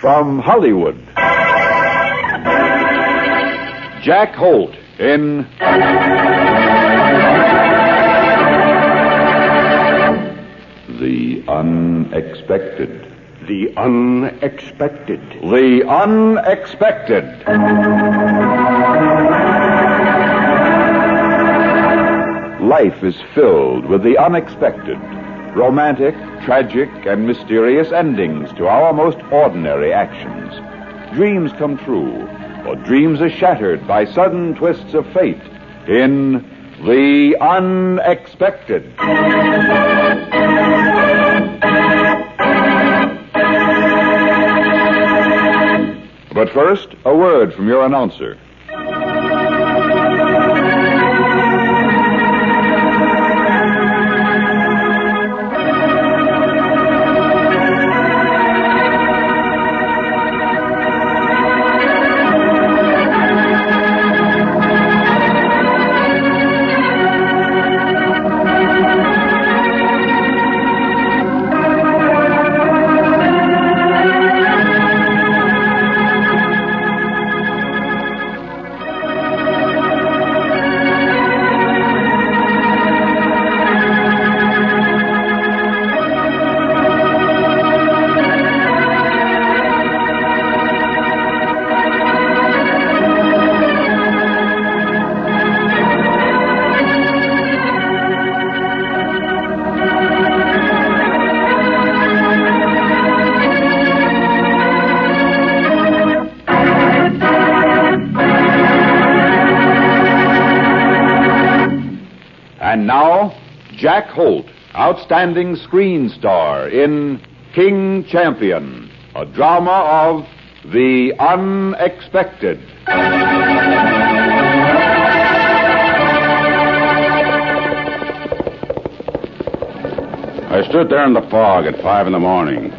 From Hollywood, Jack Holt in The Unexpected. The Unexpected. The Unexpected. Life is filled with the unexpected. Romantic, tragic, and mysterious endings to our most ordinary actions. Dreams come true, or dreams are shattered by sudden twists of fate in The Unexpected. But first, a word from your announcer. And now, Jack Holt, outstanding screen star in King Champion, a drama of the unexpected. I stood there in the fog at 5 in the morning.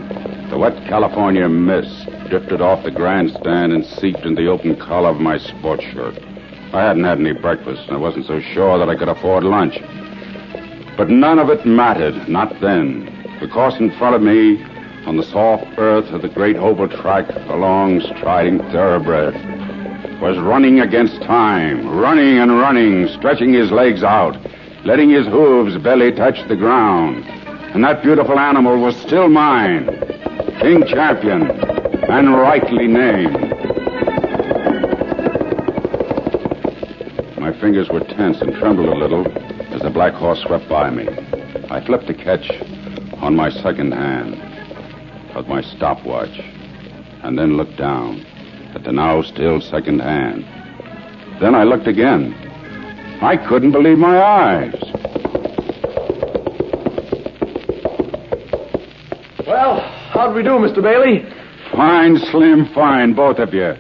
The wet California mist drifted off the grandstand and seeped in the open collar of my sports shirt. I hadn't had any breakfast, and I wasn't so sure that I could afford lunch. But none of it mattered, not then, because in front of me, on the soft earth of the great oval track, a long, striding thoroughbred was running against time, running and running, stretching his legs out, letting his hooves barely touch the ground. And that beautiful animal was still mine, King Champion, and rightly named. My fingers were tense and trembled a little as the black horse swept by me. I flipped the catch on my second hand of my stopwatch and then looked down at the now still second hand. Then I looked again. I couldn't believe my eyes. Well, how'd we do, Mr. Bailey? Fine, Slim, fine, both of you.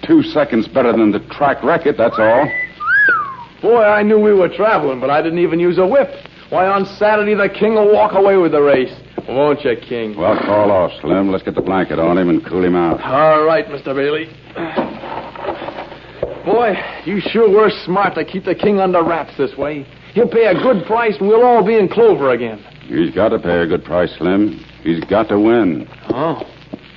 2 seconds better than the track record, that's all. Boy, I knew we were traveling, but I didn't even use a whip. Why, on Saturday, the King will walk away with the race. Won't you, King? Well, call off, Slim. Let's get the blanket on him and cool him out. All right, Mr. Bailey. Boy, you sure were smart to keep the King under wraps this way. He'll pay a good price, and we'll all be in clover again. He's got to pay a good price, Slim. He's got to win. Oh,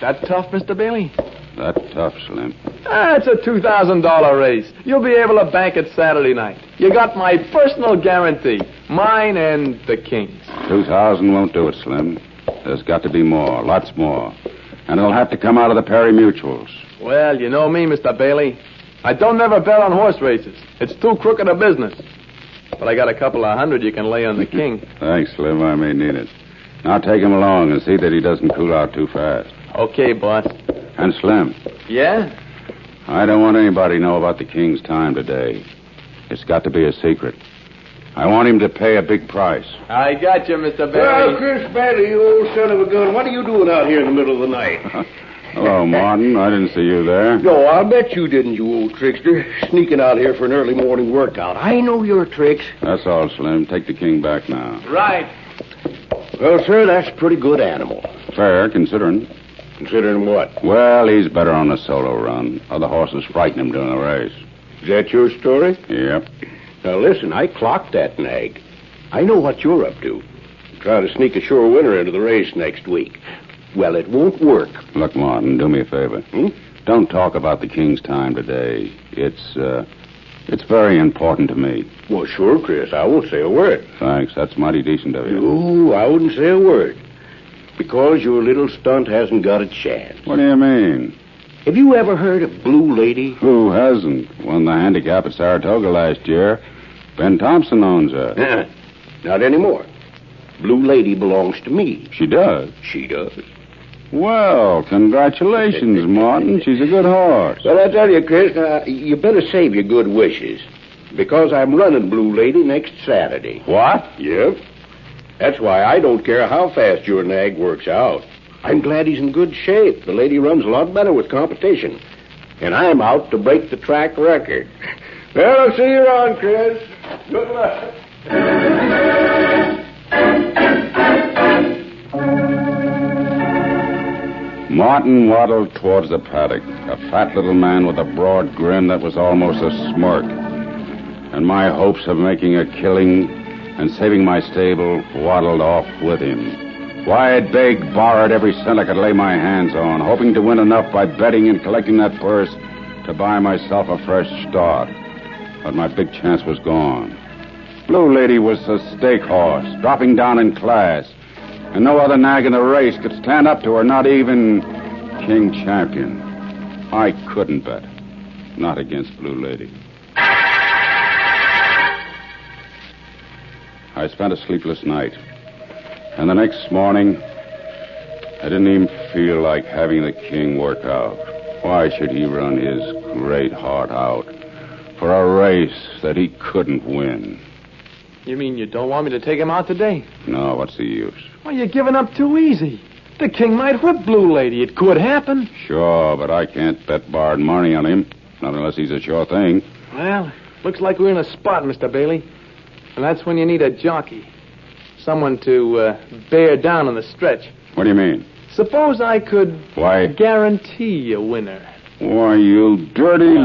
that tough, Mr. Bailey? That's tough, Slim. It's a $2,000 race. You'll be able to bank it Saturday night. You got my personal guarantee. Mine and the King's. 2,000 won't do it, Slim. There's got to be more, lots more. And it'll have to come out of the Perry Mutuals. Well, you know me, Mr. Bailey. I don't never bet on horse races. It's too crooked a business. But I got a couple of hundred you can lay on the King. Thanks, Slim. I may need it. Now take him along and see that he doesn't cool out too fast. Okay, boss. And Slim. Yeah? I don't want anybody to know about the King's time today. It's got to be a secret. I want him to pay a big price. I got you, Mr. Bailey. Well, Chris Bailey, you old son of a gun, what are you doing out here in the middle of the night? Hello, Martin. I didn't see you there. No, I'll bet you didn't, you old trickster. Sneaking out here for an early morning workout. I know your tricks. That's all, Slim. Take the King back now. Right. Well, sir, that's a pretty good animal. Fair, considering. Considering what? Well, he's better on a solo run. Other horses frighten him during the race. Is that your story? Yep. Now, listen, I clocked that nag. I know what you're up to. Trying to sneak a sure winner into the race next week. Well, it won't work. Look, Martin, do me a favor. Don't talk about the king's time today. It's very important to me. Well, sure, Chris. I won't say a word. Thanks. That's mighty decent of you. No, I wouldn't say a word. Because your little stunt hasn't got a chance. What do you mean? Have you ever heard of Blue Lady? Who hasn't? Won the handicap at Saratoga last year. Ben Thompson owns her. Not anymore. Blue Lady belongs to me. She does? She does. Well, congratulations, Martin. She's a good horse. Well, I tell you, Chris, you better save your good wishes. Because I'm running Blue Lady next Saturday. What? Yep. That's why I don't care how fast your nag works out. I'm glad he's in good shape. The lady runs a lot better with competition. And I'm out to break the track record. Well, I'll see you around, Chris. Good luck. Martin waddled towards the paddock, a fat little man with a broad grin that was almost a smirk. And my hopes of making a killing and saving my stable waddled off with him. Why, I'd begged, borrowed every cent I could lay my hands on, hoping to win enough by betting and collecting that purse to buy myself a fresh start. But my big chance was gone. Blue Lady was a stake horse, dropping down in class, and no other nag in the race could stand up to her, not even King Champion. I couldn't bet. Not against Blue Lady. I spent a sleepless night. And the next morning, I didn't even feel like having the king work out. Why should he run his great heart out for a race that he couldn't win? You mean you don't want me to take him out today? No, what's the use? Well, you're giving up too easy. The king might whip Blue Lady. It could happen. Sure, but I can't bet borrowed money on him. Not unless he's a sure thing. Well, looks like we're in a spot, Mr. Bailey. And that's when you need a jockey. Someone to bear down on the stretch. What do you mean? Suppose I could... Why? Guarantee a winner. Why, you dirty...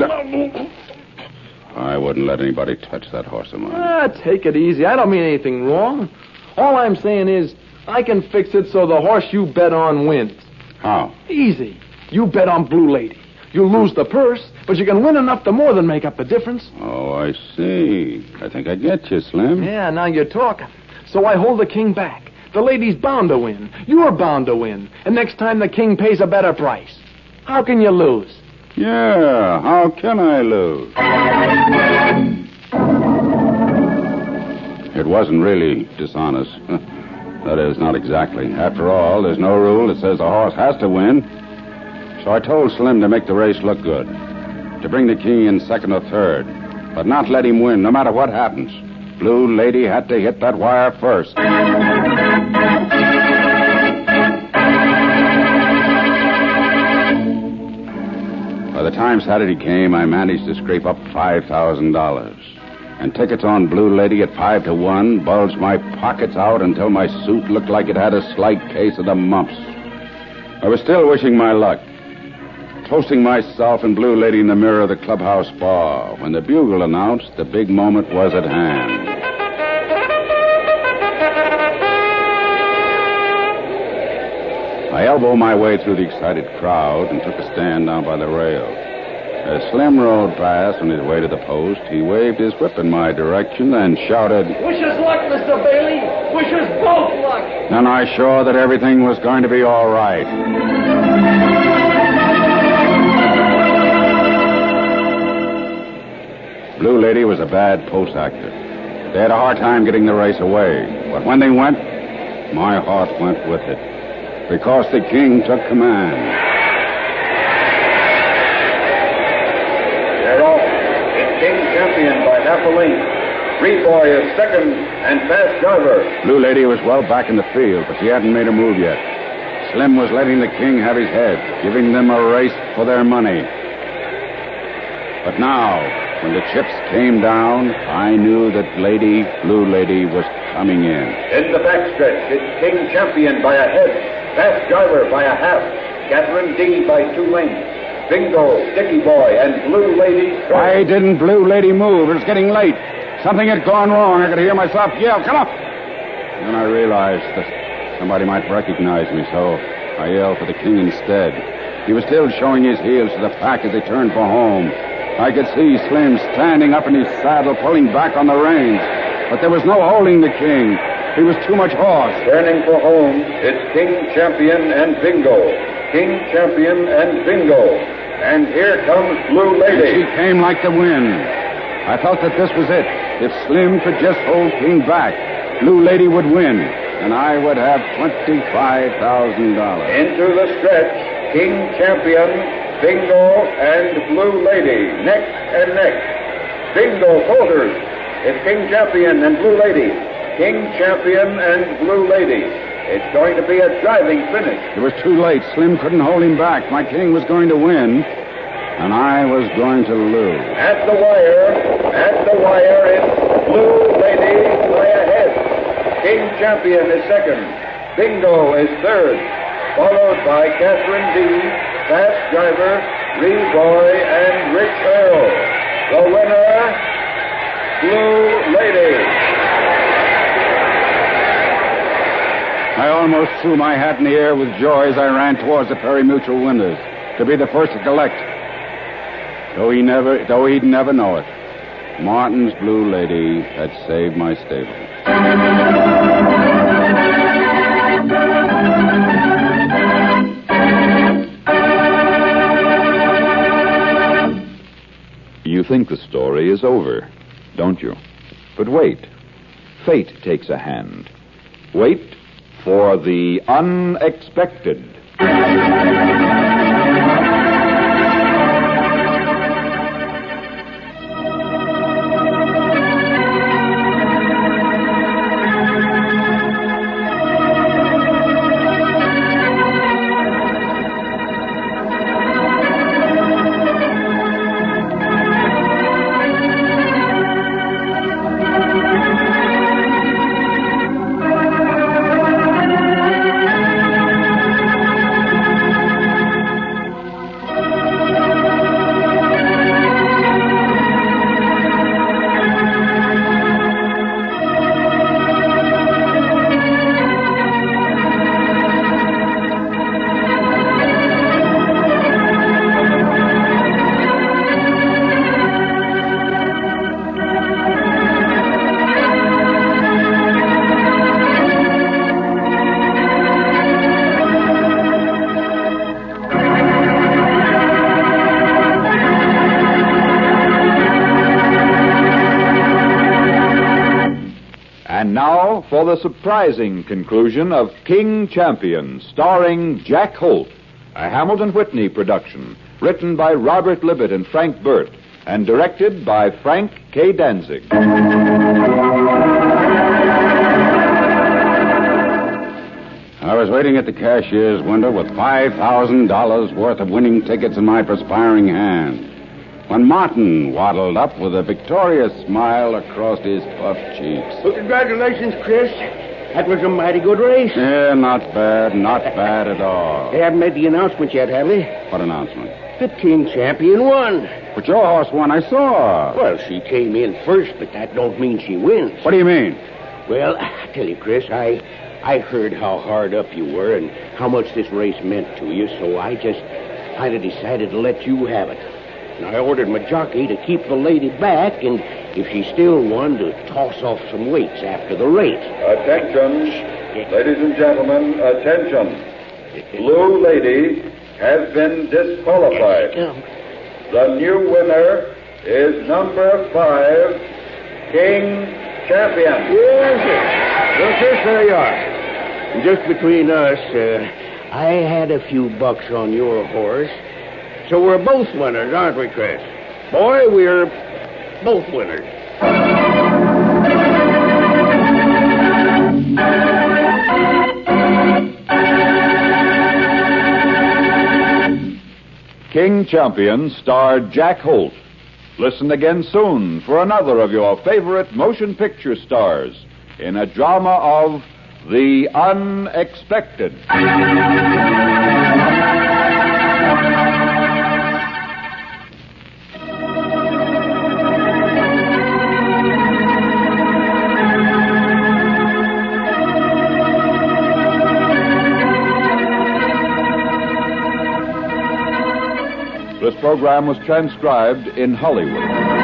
I wouldn't let anybody touch that horse of mine. Take it easy. I don't mean anything wrong. All I'm saying is I can fix it so the horse you bet on wins. How? Easy. You bet on Blue Lady. You'll lose the purse, but you can win enough to more than make up the difference. Oh, I see. I think I get you, Slim. Yeah, now you're talking. So I hold the king back. The lady's bound to win. You're bound to win. And next time the king pays a better price. How can you lose? Yeah, how can I lose? It wasn't really dishonest. That is, not exactly. After all, there's no rule that says the horse has to win. So I told Slim to make the race look good. To bring the king in second or third. But not let him win, no matter what happens. Blue Lady had to hit that wire first. By the time Saturday came, I managed to scrape up $5,000. And tickets on Blue Lady at 5 to 1 bulged my pockets out until my suit looked like it had a slight case of the mumps. I was still wishing my luck, toasting myself and Blue Lady in the mirror of the clubhouse bar, when the bugle announced the big moment was at hand. I elbowed my way through the excited crowd and took a stand down by the rail. As Slim rode past on his way to the post, he waved his whip in my direction and shouted, Wish us luck, Mr. Bailey. Wish us both luck. And I saw that everything was going to be all right. Blue Lady was a bad post actor. They had a hard time getting the race away. But when they went, my heart went with it. Because the king took command. They're off. It's King Champion by half a length. Free Boy is second and Fast Driver. Blue Lady was well back in the field, but she hadn't made a move yet. Slim was letting the king have his head, giving them a race for their money. But now, when the chips came down, I knew that Blue Lady was coming in. In the backstretch, it's King Champion by a head. Fast Driver by a half. Catherine D by 2 lengths. Bingo, Dicky Boy, and Blue Lady. Why didn't Blue Lady move? It was getting late. Something had gone wrong. I could hear myself yell, "Come up!" Then I realized that somebody might recognize me, so I yelled for the king instead. He was still showing his heels to the pack as they turned for home. I could see Slim standing up in his saddle, pulling back on the reins. But there was no holding the king. He was too much horse. Turning for home, it's King Champion and Bingo. King Champion and Bingo. And here comes Blue Lady. She came like the wind. I felt that this was it. If Slim could just hold King back, Blue Lady would win, and I would have $25,000. Into the stretch, King Champion, Bingo, and Blue Lady, neck and neck. Bingo falters. It's King Champion and Blue Lady. King Champion and Blue Lady. It's going to be a driving finish. It was too late. Slim couldn't hold him back. My king was going to win, and I was going to lose. At the wire, it's Blue Lady by a head. King Champion is second. Bingo is third. Followed by Catherine D., Fast Driver, Ree Boy, and Rich Earl. The winner, Blue Lady. I almost threw my hat in the air with joy as I ran towards the Perry Mutual windows to be the first to collect. Though he'd never know it, Martin's Blue Lady had saved my stable. You think the story is over, don't you? But wait. Fate takes a hand. Wait for the unexpected. And now for the surprising conclusion of King Champion, starring Jack Holt, a Hamilton Whitney production, written by Robert Libet and Frank Burt, and directed by Frank K. Danzig. I was waiting at the cashier's window with $5,000 worth of winning tickets in my perspiring hand, when Martin waddled up with a victorious smile across his puffed cheeks. Well, congratulations, Chris. That was a mighty good race. Yeah, not bad at all. They haven't made the announcement yet, have they? What announcement? The King Champion won. But your horse won, I saw. Well, she came in first, but that don't mean she wins. What do you mean? Well, I tell you, Chris, I heard how hard up you were and how much this race meant to you, so I just kind of decided to let you have it. And I ordered my jockey to keep the lady back, and if she still won, to toss off some weights after the race. Attention, ladies and gentlemen, attention. Blue Lady has been disqualified. The new winner is number 5, King Champion. Yes, sir. Well, Chris, there you are. And just between us, I had a few bucks on your horse. So we're both winners, aren't we, Chris? Boy, we're both winners. King Champion starred Jack Holt. Listen again soon for another of your favorite motion picture stars in a drama of the unexpected. This program was transcribed in Hollywood.